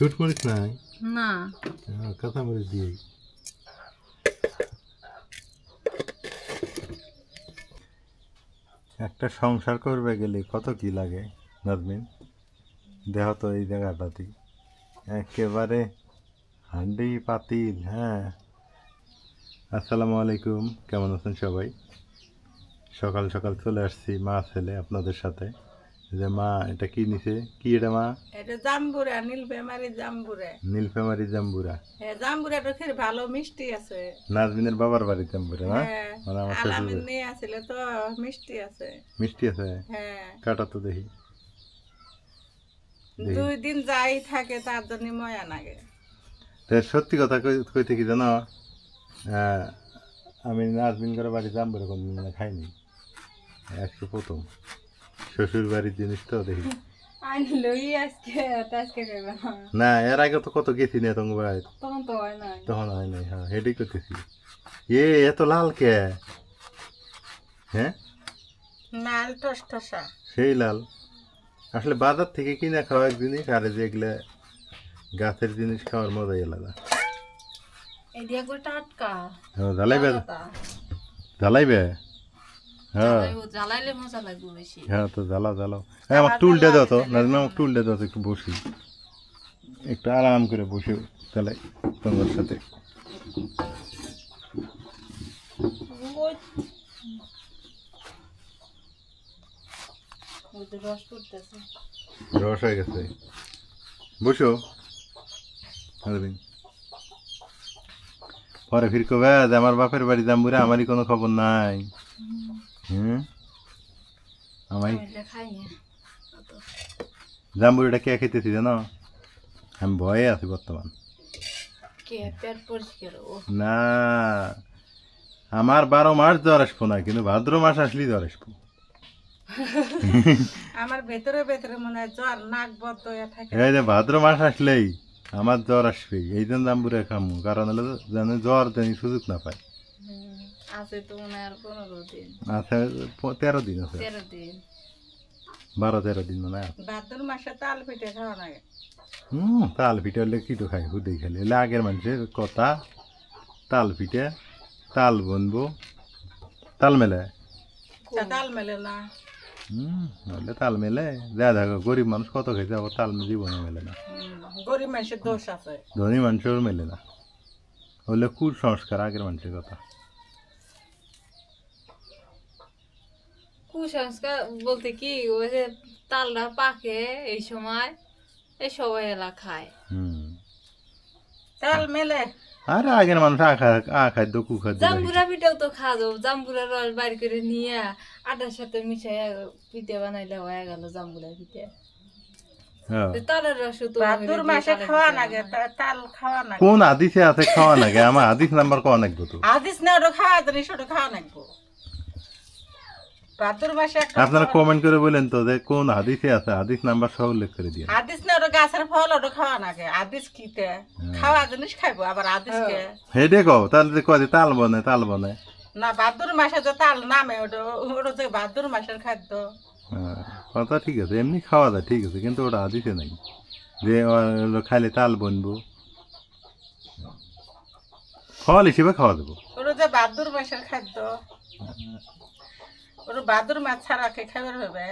Shoot মরিচ নাই না কাঁচা মরিচ দিয়ে একটা সংসার করবে গেলে কত কি লাগে নাজমিন দেহ তো এই জায়গাটাতে একেবারে হান্ডি পাতিল। হ্যাঁ, আসসালামু আলাইকুম, কেমন আছেন সবাই? সকাল সকাল চলে আসছি মা ছেলে আপনাদের সাথে। যে মা এটা কি নিছে? কি এটা মা? এটা জাম্বুরা, নীলফেমারি জাম্বুরা। নীলফেমারি জাম্বুরা। হ্যাঁ, জাম্বুরাটা খেয়ে ভালো মিষ্টি আছে। নাজমিনের বাবার বাড়ির জাম্বুরা না? হ্যাঁ, মানে আমার আলামিন শ্বশুর নিয়ে আসলে তো মিষ্টি আছে। মিষ্টি আছে। হ্যাঁ, কাটা তো দেখি। 2 দিন যাই থাকে তার জন্য ময়া লাগে। সত্যি কথা কইতে কি জানো, আমি নাজমিন করে বাড়ি জাম্বুরা কোনদিন মানে খাইনি, আজকে প্রথম। শ্বশুর বাড়ির জিনিস তো দেখি না, এর আগে তো কত গেছি না তোমার বাড়ি, তখন হয় নাই। হ্যাঁ, হেডি করতেছি। এত লাল কে? হ্যাঁ, লাল টসটসা। সেই লাল। আসলে বাজার থেকে কিনে খাওয়া এক জিনিস, আর যেগুলা গাছের জিনিস খাওয়ার মজাই আলাদা। জ্বালাইবে জ্বালাইবে। হ্যাঁ হ্যাঁ, তো জ্বালাও জ্বালাও। হ্যাঁ, আমার টুলটা দাও তো নাজমা, আমার টুলটা দাও তো, একটু বসি, একটু আরাম করে বসে তাহলে তোমার সাথে। রস হয়ে গেছে, বসো। পরে ফির কবে আমার বাপের বাড়ি জাম্বুরা, আমারই কোনো খবর নাই। আমি জাম্বুরিটা কে খেতেছি জানো? আমি ভয়ে আছি বর্তমান। না, আমার 12 মাস জ্বর আসবো না, কিন্তু ভাদ্র মাস আসলেই জ্বর আসবো। আমার ভেতরে ভেতরে মনে হয় জ্বর, নাক বন্ধ হয়ে থাকে। এই যে ভাদ্র মাস আসলেই আমার জ্বর আসবে, এই জন্য জাম্বুরা খামু, কারণ হলো যেন জ্বর যেন সুযোগ না পায়। আছে তো মনে হয় 15 দিন, আছে 13 দিন আছে, 12-13 দিন মানে। ভাদ্র মাসে তাল পিঠে খাওয়া লাগে। তাল পিঠে হলে কি তো খাই, হুদেই খালি। এলে আগের মানুষের কথা, তাল পিঠে, তাল বনবো, তাল মেলে। তাল মেলে না। নইলে তাল মেলে, যা দেখো গরিব মানুষ কত খেয়েছে, আবার তাল জীবনে মেলে না। গরিব মানুষের দোষ আছে, ধনী মানুষের মেলে না, হলে কুসংস্কার আগের মানুষের কথা। কুসংস্কার বলতে কি, ওই যে তালটা পাকে এই সময়, এই সবাই এলা খায়। তাল মেলে। আরে আগের মানুষ খাদ্য কুখাদ্য। জাম্বুরা পিঠাও তো খাওয়া যাবো, জাম্বুরা রস বাইর করে নিয়ে আটার সাথে মিশাই পিঠে বানাইলে হয়ে গেল জাম্বুরা পিঠে। তালের রস তো ভাদ্র মাসে খাওয়া লাগে, তাল খাওয়া লাগে। কোন আদিসে আছে খাওয়া লাগে? আমার আদিস নাম্বার কোয়া নাকবো তো। আদিস না ওটা খাওয়া জানিস, ওটা খাওয়া লাগবো ভাদ্র মাসে। আপনারা কমেন্ট করে বলেন তো যে কোন হাদিসে আছে, হাদিস নাম্বার সহ উল্লেখ করে দিয়ে। আদিস না ওটা গাছের ফল, ওটা খাওয়া লাগে। আদিস কিতে খাওয়া জিনিস খাইবো, আবার আদিস কে হেডে কও তাহলে যে কয় তাল বনে, তাল বনে না। ভাদ্র মাসে যে তাল নামে, ওটা ওটা যে ভাদ্র মাসের খাদ্য। কথা ঠিক আছে, এমনি খাওয়া যায় ঠিক আছে, কিন্তু ওটা হাদিসে নাই যে খাইলে তাল বনবো। ফল হিসেবে খাওয়া যাবো, ওটা যে ভাদ্র মাসের খাদ্য। ওটা ভাদ্র মাস ছাড়া কে খাবার হবে?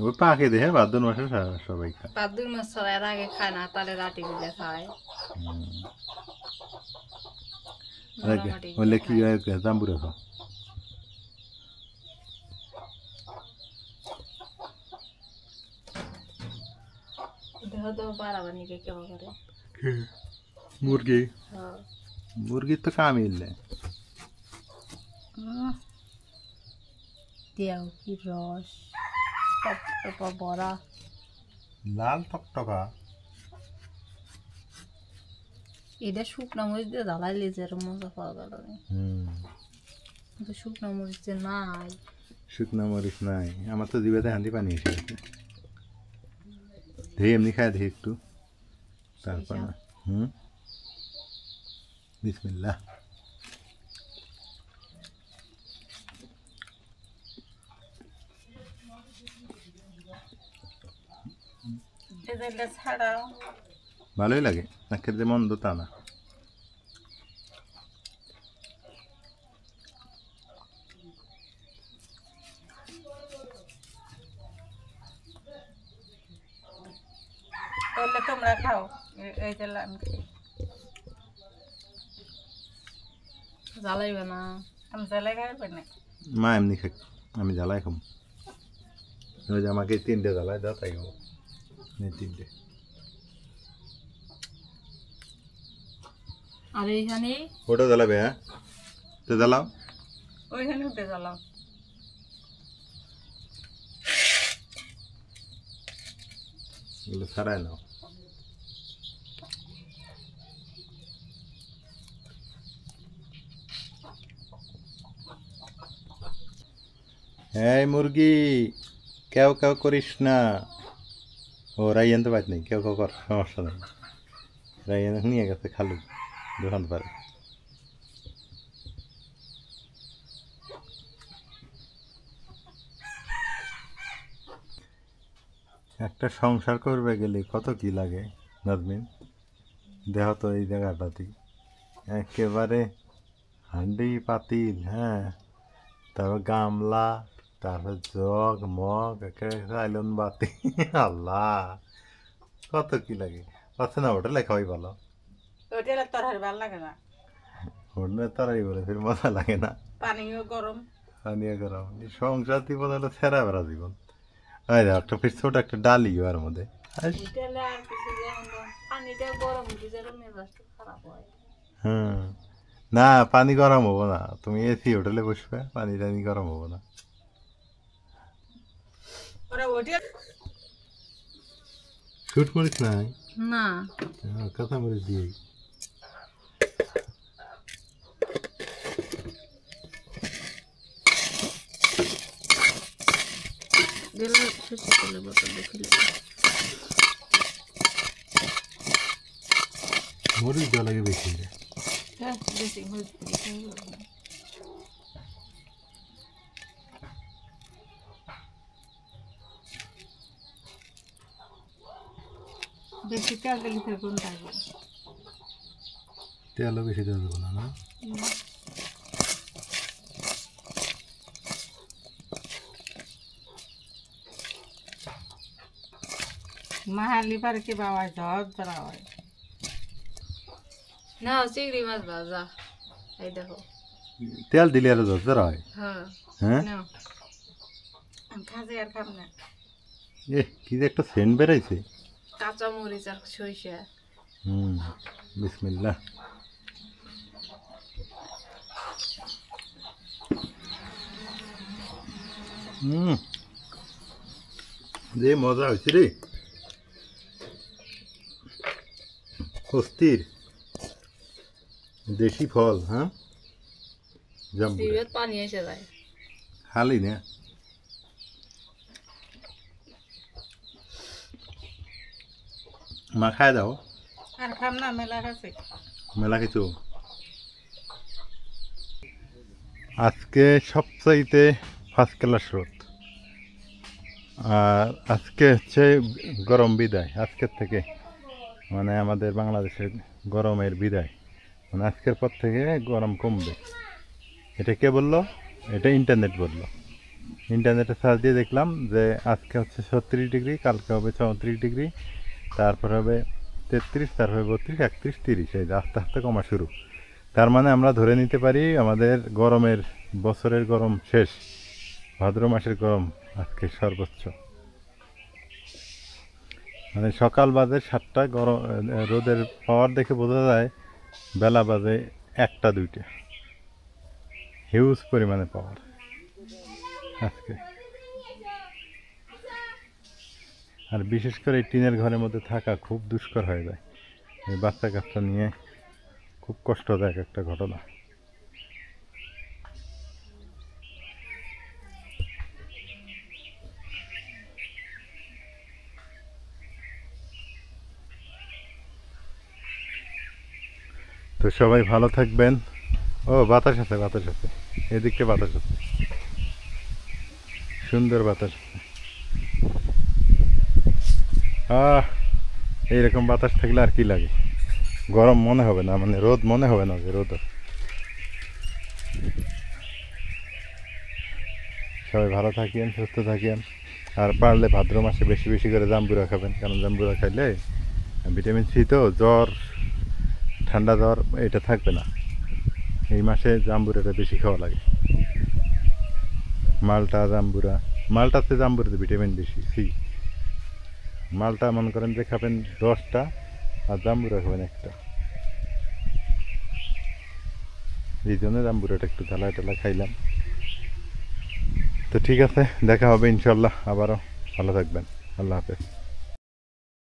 ওই পাকে দেখে ভাদ্র মাসে সবাই খায়। ভাদ্র মাস ছাড়া এর আগে খায় না, তালে রাটি গুলে খায়। বললে কি হয়, জাম্বুরা খাও। দেহ তো বাড়াবানি কে কেমন করে মুরগি, মুরগির তো কাম ইল্লে। দেও কি রস, বড়া লাল টকটকা। এটা শুকনো মরিচ দিয়ে জ্বালাইলে যে মজা পাওয়া গেল, কিন্তু শুকনো মরিচ যে নাই। শুকনো মরিচ নাই আমার তো, জিভেতে হান্ডি পানি এসে গেছে। ধেয়ে এমনি খায়, ধেয়ে একটু, তারপর না। বিসমিল্লাহ। ছাড়াও ভালোই লাগে, নাকের যে মন্দ তা না। তাহলে তোমরা খাও, এই যে আমি খাই। জ্বালাইবে না? আমি জ্বালাই খাইবে না। মা এমনি খাই, আমি জ্বালাই খাম। ওই যে আমাকে 3টে জ্বালাই দাও, তাই খাবো। 3টে। আর এইখানে ওটা জ্বালাবে? হ্যাঁ, তো জ্বালাও। ওইখানে উঠে জ্বালাও। এগুলো ছাড়াই নাও। এই মুরগি, কেউ কেউ করিস না। ও রাইয়ান তো বাদ নেই, কেউ কেউ কর, সমস্যা নেই। রাইয়ান নিয়ে গেছে খালু দোকান পারে। একটা সংসার করবে গেলে কত কি লাগে নাজমিন, দেহ তো এই জায়গাটাতেই একেবারে হান্ডি পাতিল, হ্যাঁ, তারপর গামলা, তারপর জগ মগ, একেবারে আইলন বাতি। আল্লাহ, কত কি লাগে। পাচ্ছে না হোটেলে খাওয়াই ভালো। ওইটা তরকারি ভালো লাগে না, হোটেলে তারাই বলে ফির মজা লাগে না। পানিও গরম। পানিও গরম। সংসার জীবন হলো ছেঁড়া বেড়া জীবন। একটা ফির ছোট একটা ডালি ওর মধ্যে। হোটেলে আর কিছু যেমন পানিটা গরম দিলে মেজাজটা খারাপ হয়। হুম, না পানি গরম হবো না, তুমি এসি হোটেলে বসবে, পানি টানি গরম হবো না। ওরা ওইটা শুট মরিচ নাই? না, কাঁচা মরিচ দিয়ে দিলে শেষে চলে বোতল দেখিলে মরিচ দেওয়া লাগে বেশি। হ্যাঁ বেশি হয়ে বেশি তেল দিলে ফের কোন থাকবে? তেলও বেশি দেওয়া যাবে না, না? মাহালি পারে কি বাবা ঝড় ধরা হয় না, চিংড়ি মাছ ভাজা। এই দেখো, তেল দিলে আরো ঝরঝর হয়। হ্যাঁ হ্যাঁ, নাও। আমি খাজে আর খাব না। এ কি যে একটা সেন্ট বেরাইছে। কাঁচা মরিচ আর সরিষা। বিসমিল্লাহ। যে মজা হয়েছে রে, অস্থির। দেশি ফল, হ্যাঁ, জিভে পানি এসে যায়। খালি না। মা খায় দাও। আর খাম না, মেলা গেছে। মেলা কিছু। আজকে সবচাইতে ফার্স্ট ক্লাস রোদ, আর আজকে হচ্ছে গরম বিদায়। আজকের থেকে মানে আমাদের বাংলাদেশের গরমের বিদায়, মানে আজকের পর থেকে গরম কমবে। এটা কে বললো? এটা ইন্টারনেট বললো। ইন্টারনেটে সার্চ দিয়ে দেখলাম যে আজকে হচ্ছে 36 ডিগ্রি, কালকে হবে 34 ডিগ্রি, তারপর হবে 33, তারপর হবে 32, 31, 30, এই আস্তে আস্তে কমা শুরু। তার মানে আমরা ধরে নিতে পারি আমাদের গরমের বছরের গরম শেষ, ভাদ্র মাসের গরম আজকে সর্বোচ্চ। মানে সকাল বাজে 7টা, গরম রোদের পাওয়ার দেখে বোঝা যায় বেলা বাজে 1টা 2টা। হিউজ পরিমাণে পাওয়ার আজকে। আর বিশেষ করে এই টিনের ঘরের মধ্যে থাকা খুব দুষ্কর হয়ে যায়। এই বাচ্চা কাচ্চা নিয়ে খুব কষ্টদায়ক একটা ঘটনা। তো সবাই ভালো থাকবেন। ও বাতাস আছে, বাতাস আছে, এদিকটা বাতাস আছে, সুন্দর বাতাস আছে। এইরকম বাতাস থাকলে আর কি লাগে, গরম মনে হবে না, মানে রোদ মনে হবে না যে রোদ। সবাই ভালো থাকেন, সুস্থ থাকেন, আর পারলে ভাদ্র মাসে বেশি বেশি করে জাম্বুরা খাবেন, কারণ জাম্বুরা খাইলে ভিটামিন সি, তো জ্বর ঠান্ডা জ্বর এটা থাকবে না। এই মাসে জাম্বুরাটা বেশি খাওয়া লাগে। মালটা জাম্বুরা, মালটাতে জাম্বুরাতে ভিটামিন বেশি সি। মালটা মনে করেন যে খাবেন 10টা, আর জাম্বুরা খাবেন 1টা। এই জন্য জাম্বুরাটা একটু ঢালা ঢালা খাইলাম। তো ঠিক আছে, দেখা হবে ইনশাল্লাহ আবারও। ভালো থাকবেন, আল্লাহ হাফেজ।